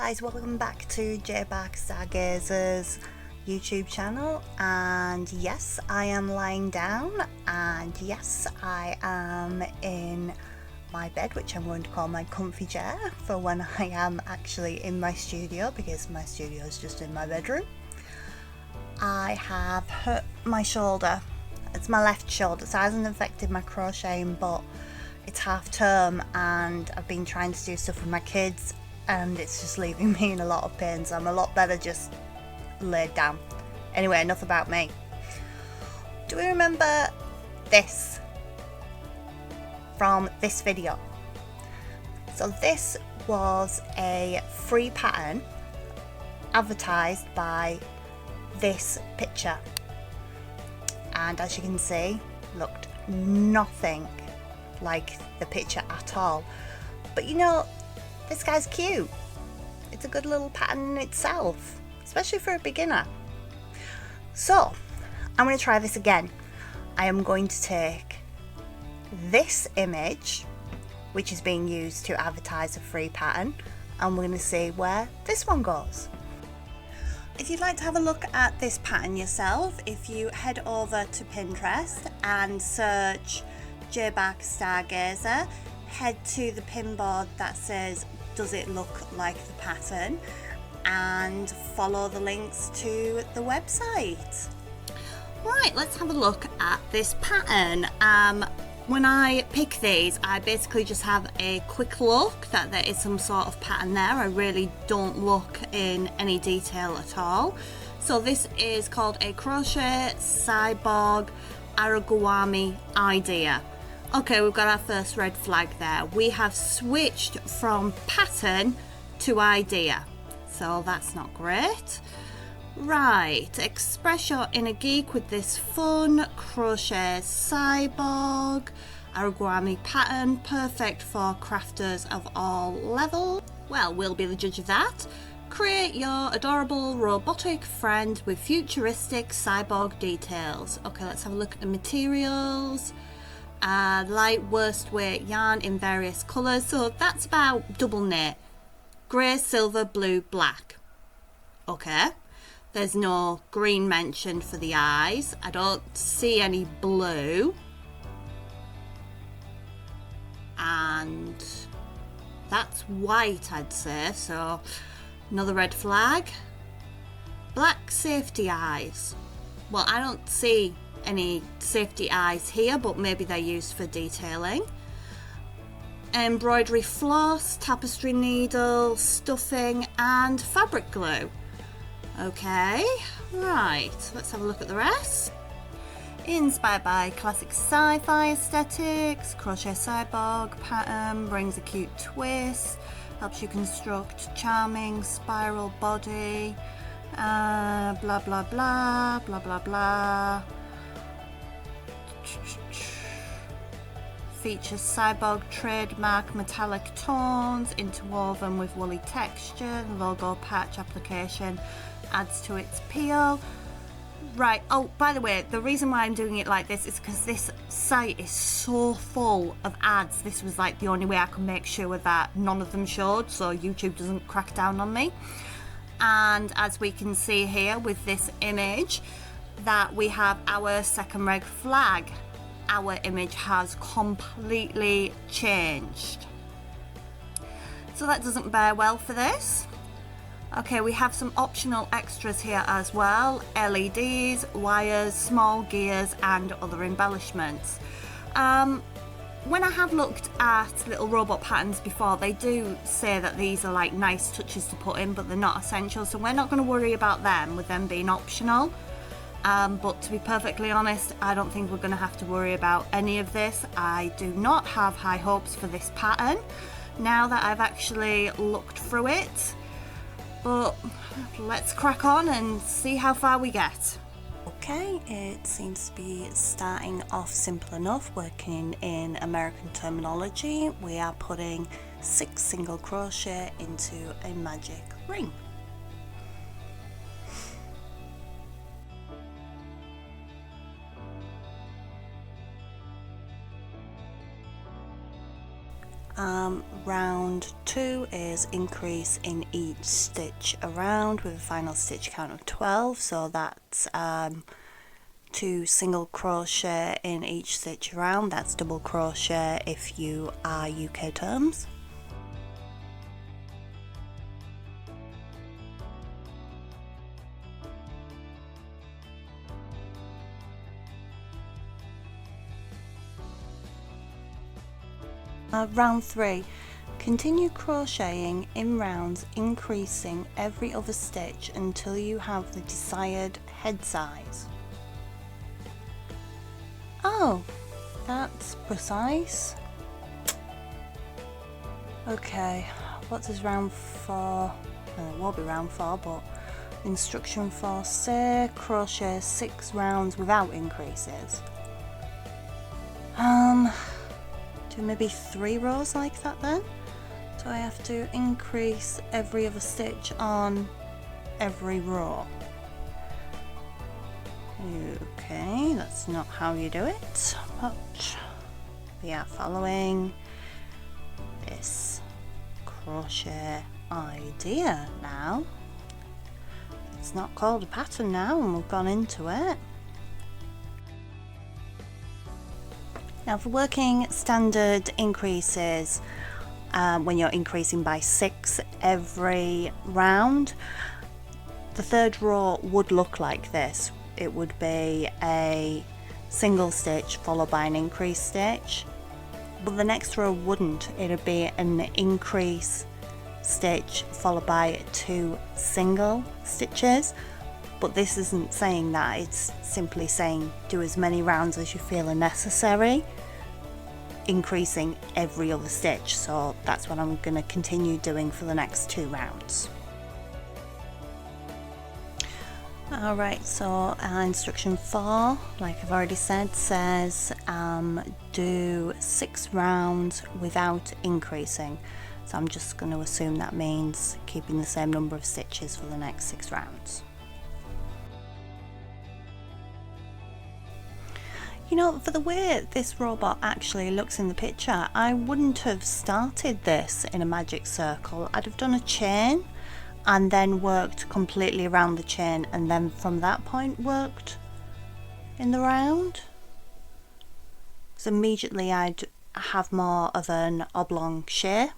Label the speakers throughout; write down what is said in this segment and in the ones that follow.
Speaker 1: guys, welcome back to Barker-Stargazer's YouTube channel, and yes, I am lying down, and yes, I am in my bed, which I'm going to call my comfy chair for when I am actually in my studio, because my studio is just in my bedroom. I have hurt my shoulder. It's my left shoulder, so it hasn't affected my crocheting, but it's half term and I've been trying to do stuff with my kids and it's just leaving me in a lot of pain, so I'm a lot better just laid down. Anyway, enough about me. Do we remember this from this video? So this was a free pattern advertised by this picture, and as you can see, looked nothing like the picture at all. But you know, this guy's cute. It's a good little pattern in itself, especially for a beginner. So I'm going to try this again. I am going to take this image, which is being used to advertise a free pattern, and we're going to see where this one goes. If you'd like to have a look at this pattern yourself, if you head over to Pinterest and search Barker-Stargazer, head to the pin board that says "Does it look like the pattern?" and follow the links to the website. Right, let's have a look at this pattern. When I pick these, I basically just have a quick look that there is some sort of pattern there. I really don't look in any detail at all. So this is called a crochet cyborg origami idea. Okay, we've got our first red flag there. We have switched from pattern to idea, so that's not great. Right, express your inner geek with this fun crochet cyborg origami pattern, perfect for crafters of all levels. Well, we'll be the judge of that. Create your adorable robotic friend with futuristic cyborg details. Okay, let's have a look at the materials. Light worsted yarn in various colours, so that's about double knit. Grey, silver, blue, black. Okay. There's no green mentioned for the eyes. I don't see any blue. And that's white, I'd say, so another red flag. Black safety eyes. Well, I don't see any safety eyes here, but maybe they're used for detailing. Embroidery floss, tapestry needle, stuffing, and fabric glue. Okay, right, let's have a look at the rest. Inspired by classic sci-fi aesthetics, crochet cyborg pattern brings a cute twist, helps you construct charming spiral body, blah blah blah, blah blah blah. Features cyborg trademark metallic tones interwoven with woolly texture. The logo patch application adds to its appeal. Right, oh, by the way, the reason why I'm doing it like this is because this site is so full of ads. This was like the only way I could make sure that none of them showed, so YouTube doesn't crack down on me. And as we can see here with this image, that we have our second red flag. Our image has completely changed, so that doesn't bear well for this. Okay, we have some optional extras here as well: LEDs, wires, small gears, and other embellishments. When I have looked at little robot patterns before, they do say that these are like nice touches to put in, but they're not essential, so we're not going to worry about them with them being optional. But to be perfectly honest, I don't think we're going to have to worry about any of this. I do not have high hopes for this pattern now that I've actually looked through it. But let's crack on and see how far we get. Okay, it seems to be starting off simple enough. Working in American terminology, we are putting 6 single crochet into a magic ring. round 2 is increase in each stitch around with a final stitch count of 12, so that's 2 single crochet in each stitch around. That's double crochet if you are UK terms. Round 3. Continue crocheting in rounds, increasing every other stitch until you have the desired head size. Oh, that's precise. Okay, what does round 4, it will be round 4, but instruction 4 say crochet 6 rounds without increases. Do maybe 3 rows like that then? So I have to increase every other stitch on every row. Okay, that's not how you do it, but we are following this crochet idea now. It's not called a pattern now and we've gone into it. Now for working standard increases, when you're increasing by 6 every round, the 3rd row would look like this. It would be a single stitch followed by an increase stitch, but the next row wouldn't. It would be an increase stitch followed by 2 single stitches. But this isn't saying that, it's simply saying do as many rounds as you feel are necessary, increasing every other stitch. So that's what I'm going to continue doing for the next 2 rounds. Alright, so instruction 4, like I've already said, says do 6 rounds without increasing. So I'm just going to assume that means keeping the same number of stitches for the next 6 rounds. You know, for the way this robot actually looks in the picture, I wouldn't have started this in a magic circle. I'd have done a chain and then worked completely around the chain, and then from that point worked in the round. So immediately I'd have more of an oblong shape,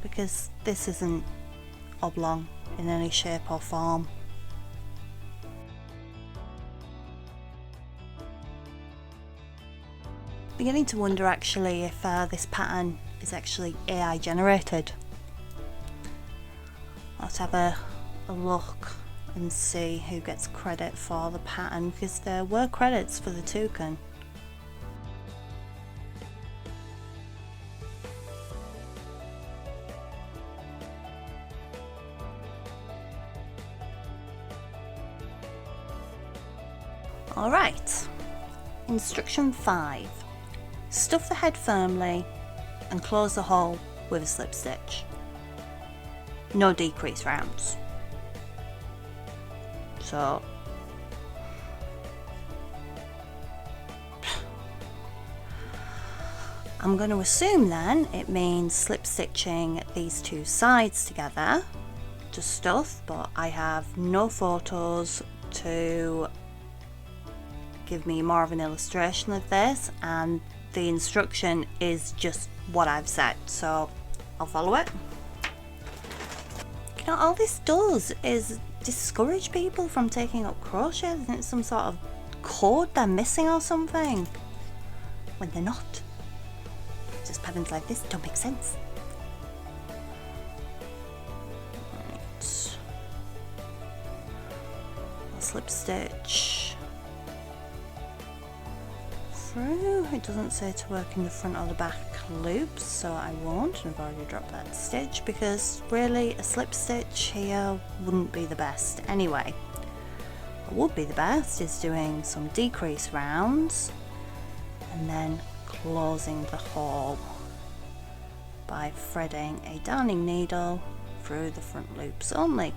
Speaker 1: because this isn't oblong in any shape or form. Beginning to wonder actually if this pattern is actually AI generated. Let's have a look and see who gets credit for the pattern, because there were credits for the toucan. Alright, instruction 5. Stuff the head firmly and close the hole with a slip stitch. No decrease rounds. So I'm going to assume then it means slip stitching these 2 sides together to stuff, but I have no photos to give me more of an illustration of this, and the instruction is just what I've said, so I'll follow it. You know, all this does is discourage people from taking up crochet. Isn't it some sort of code they're missing or something? When they're not. Just patterns like this don't make sense. Right. I'll slip stitch through. It doesn't say to work in the front or the back loops, so I won't, and I've already dropped that stitch, because really a slip stitch here wouldn't be the best anyway. What would be the best is doing some decrease rounds and then closing the hole by threading a darning needle through the front loops only.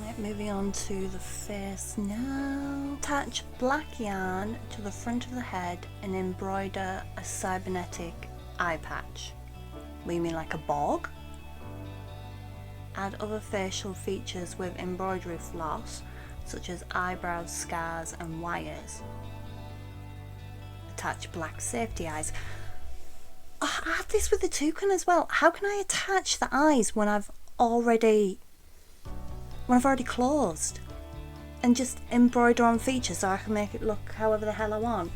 Speaker 1: Right, moving on to the face now. Attach black yarn to the front of the head and embroider a cybernetic eye patch. What do you mean, like a bog? Add other facial features with embroidery floss, such as eyebrows, scars and wires. Attach black safety eyes. Oh, I have this with the toucan as well. How can I attach the eyes when I've already closed? And just embroider on features so I can make it look however the hell I want.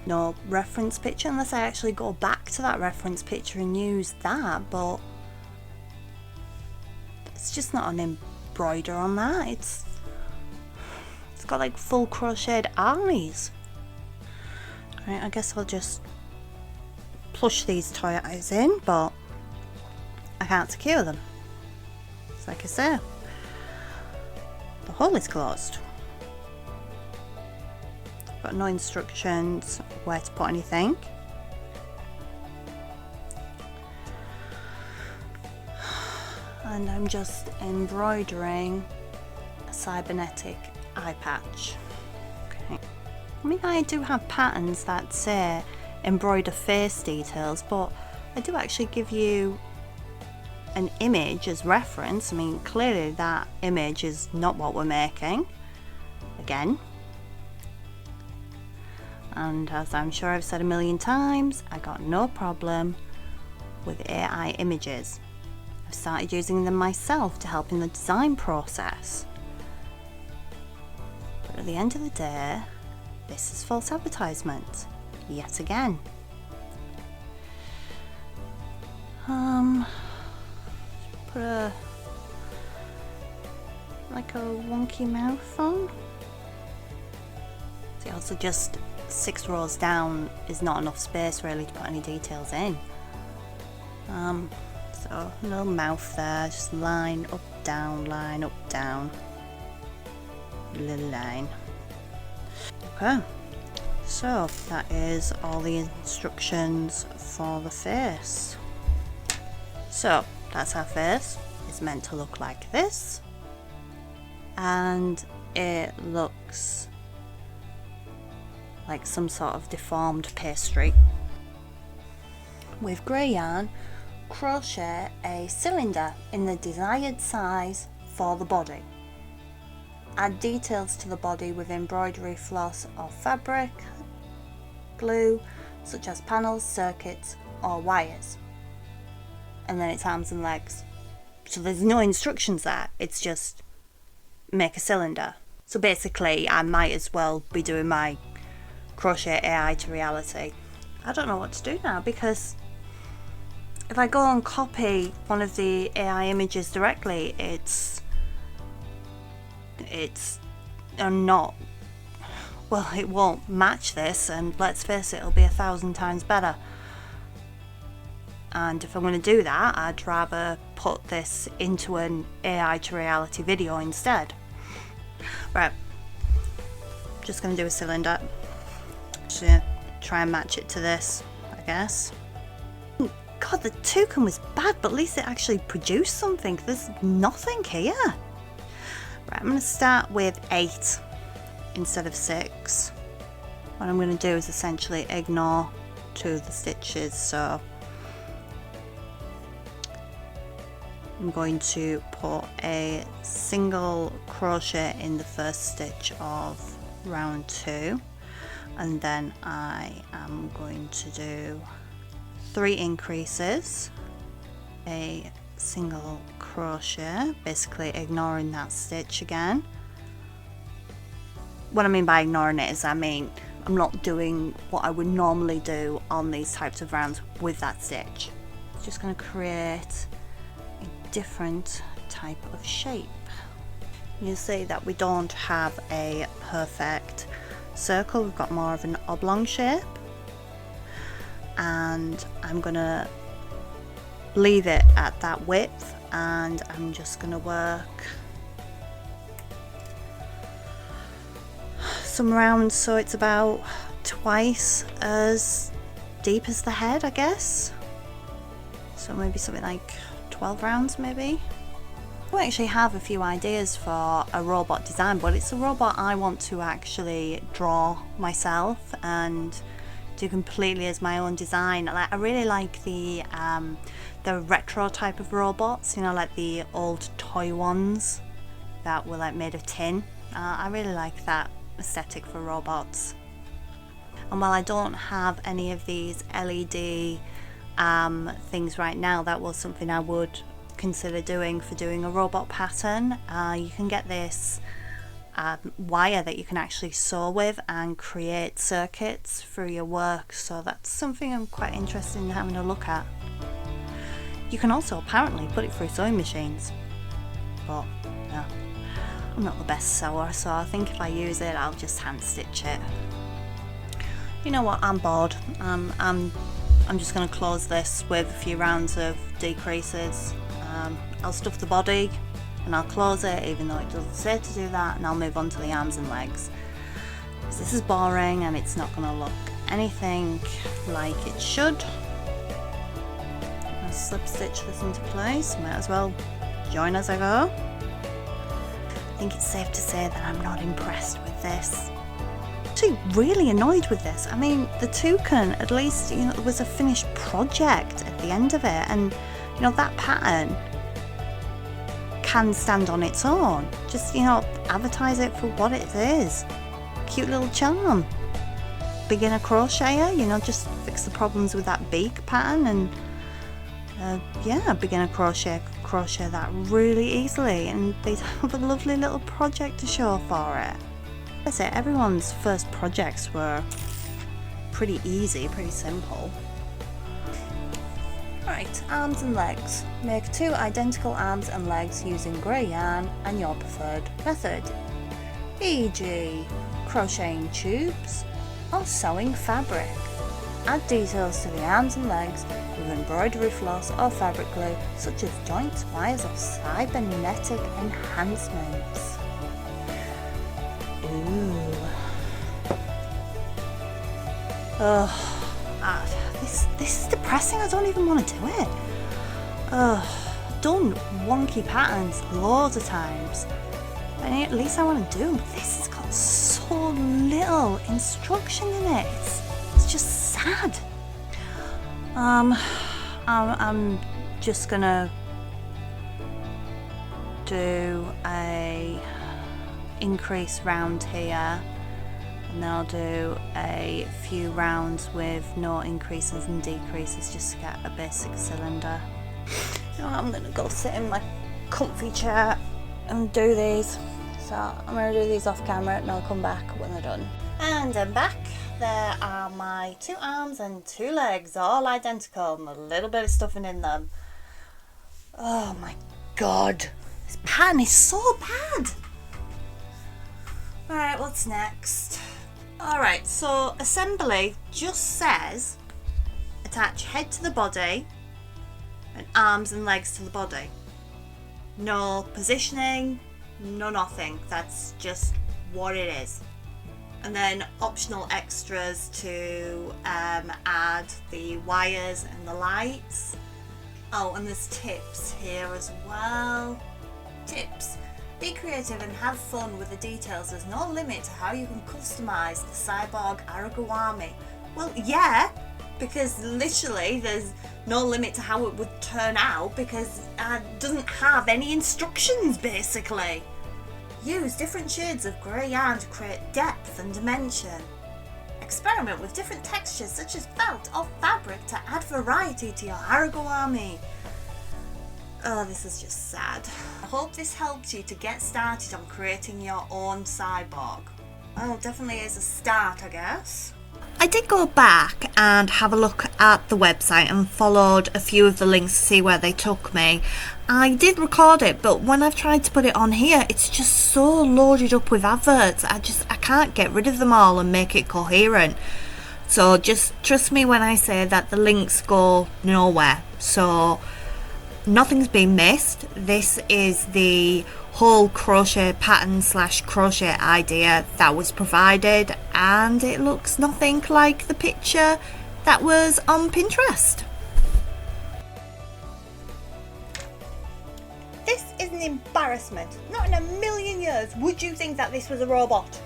Speaker 1: No reference picture unless I actually go back to that reference picture and use that, but it's just not an embroider on that. It's got like full crocheted eyes. Right, I guess I'll just plush these toy eyes in, but I can't secure them. It's like I say, the hole is closed. Got no instructions where to put anything. And I'm just embroidering a cybernetic eye patch. Okay. I mean, I do have patterns that say embroider face details, but I do actually give you an image as reference. I mean, clearly that image is not what we're making. Again. And as I'm sure I've said a million times, I got no problem with AI images. I've started using them myself to help in the design process. But at the end of the day, this is false advertisement, yet again. Put a wonky mouth on. See, also just 6 rows down is not enough space really to put any details in. So a little mouth there, just line up, down, little line. Okay, so that is all the instructions for the face. So that's our face. It's meant to look like this, and it looks like some sort of deformed pastry. With grey yarn, crochet a cylinder in the desired size for the body. Add details to the body with embroidery floss or fabric glue, such as panels, circuits or wires. And then it's arms and legs. So there's no instructions there, it's just make a cylinder. So basically I might as well be doing my crochet AI to reality. I don't know what to do now, because if I go and copy one of the AI images directly, it's not, well, it won't match this, and let's face it, it'll be 1,000 times better. And if I'm going to do that, I'd rather put this into an AI to reality video instead. Right, just going to do a cylinder. Just gonna try and match it to this, I guess. God, the toucan was bad, but at least it actually produced something. There's nothing here. Right, I'm going to start with 8 instead of 6. What I'm going to do is essentially ignore 2 of the stitches, so I'm going to put a single crochet in the first stitch of round 2, and then I am going to do 3 increases, a single crochet, basically ignoring that stitch again. What I mean by ignoring it is, I mean I'm not doing what I would normally do on these types of rounds with that stitch. It's just going to create a different type of shape. You see that we don't have a perfect circle, we've got more of an oblong shape, and I'm gonna leave it at that width, and I'm just gonna work some rounds so it's about twice as deep as the head, I guess. So maybe something like 12 rounds maybe. I actually have a few ideas for a robot design, but it's a robot I want to actually draw myself and do completely as my own design. Like, I really like the retro type of robots, you know, like the old toy ones that were like made of tin. I really like that aesthetic for robots. And while I don't have any of these LED things right now, that was something I would consider doing for doing a robot pattern. You can get this wire that you can actually sew with and create circuits through your work, so that's something I'm quite interested in having a look at. You can also apparently put it through sewing machines, but yeah, I'm not the best sewer, so I think if I use it I'll just hand stitch it. You know what, I'm bored. I'm just going to close this with a few rounds of decreases. I'll stuff the body and I'll close it, even though it doesn't say to do that, and I'll move on to the arms and legs. So this is boring and it's not going to look anything like it should. I'll slip stitch this into place, might as well join as I go. I think it's safe to say that I'm not impressed with this. Actually really annoyed with this. I mean, the toucan, at least, you know, there was a finished project at the end of it, and you know, that pattern can stand on its own. Just, you know, advertise it for what it is. Cute little charm. Beginner crocheter, you know, just fix the problems with that beak pattern, and yeah, beginner crochet that really easily, and they'd have a lovely little project to show for it. I say everyone's first projects were pretty easy, pretty simple. Right, arms and legs. Make 2 identical arms and legs using grey yarn and your preferred method, e.g. crocheting tubes or sewing fabric. Add details to the arms and legs with embroidery floss or fabric glue, such as joints, wires or cybernetic enhancements. Ooh. This is depressing. I don't even want to do it. Done wonky patterns loads of times, and at least I want to do them. But this has got so little instruction in it. It's just sad. I'm just gonna do a increase round here, and then I'll do a few rounds with no increases and decreases just to get a basic cylinder. You know, I'm gonna go sit in my comfy chair and do these. So I'm gonna do these off camera and I'll come back when they're done. And I'm back. There are my 2 arms and 2 legs, all identical, and a little bit of stuffing in them. Oh my god, this pattern is so bad. Alright, what's next? Alright, so assembly just says attach head to the body and arms and legs to the body. No positioning, no nothing. That's just what it is. And then optional extras to add the wires and the lights. Oh, and there's tips here as well. Tips. Be creative and have fun with the details. There's no limit to how you can customise the cyborg Aragawami. Well, yeah, because literally there's no limit to how it would turn out, because it doesn't have any instructions, basically. Use different shades of grey yarn to create depth and dimension. Experiment with different textures such as felt or fabric to add variety to your Aragawami. Oh, this is just sad. I hope this helps you to get started on creating your own cyborg. Well, definitely is a start, I guess. I did go back and have a look at the website and followed a few of the links to see where they took me. I did record it, but when I've tried to put it on here, it's just so loaded up with adverts. I can't get rid of them all and make it coherent. So just trust me when I say that the links go nowhere. So nothing's been missed. This is the whole crochet pattern / crochet idea that was provided, and it looks nothing like the picture that was on Pinterest. This is an embarrassment. Not in a million years would you think that this was a robot.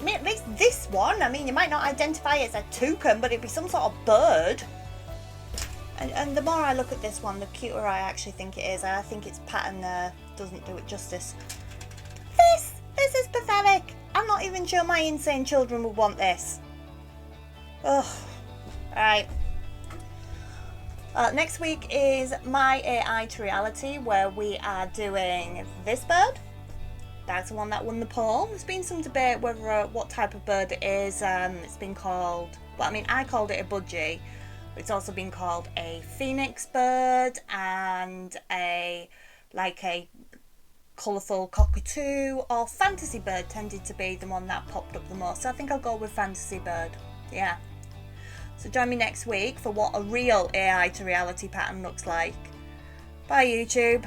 Speaker 1: mean, at least this one, I mean, you might not identify it as a toucan, but it'd be some sort of bird. And the more I look at this one, the cuter I actually think it is. I think its pattern doesn't do it justice. This is pathetic. I'm not even sure my insane children would want this. Ugh. Alright. Next week is my AI to reality, where we are doing this bird. That's the one that won the poll. There's been some debate whether what type of bird it is. It's been called, well, I mean, I called it a budgie. It's also been called a phoenix bird and a colourful cockatoo, or fantasy bird tended to be the one that popped up the most. So I think I'll go with fantasy bird. Yeah. So join me next week for what a real AI to reality pattern looks like. Bye YouTube.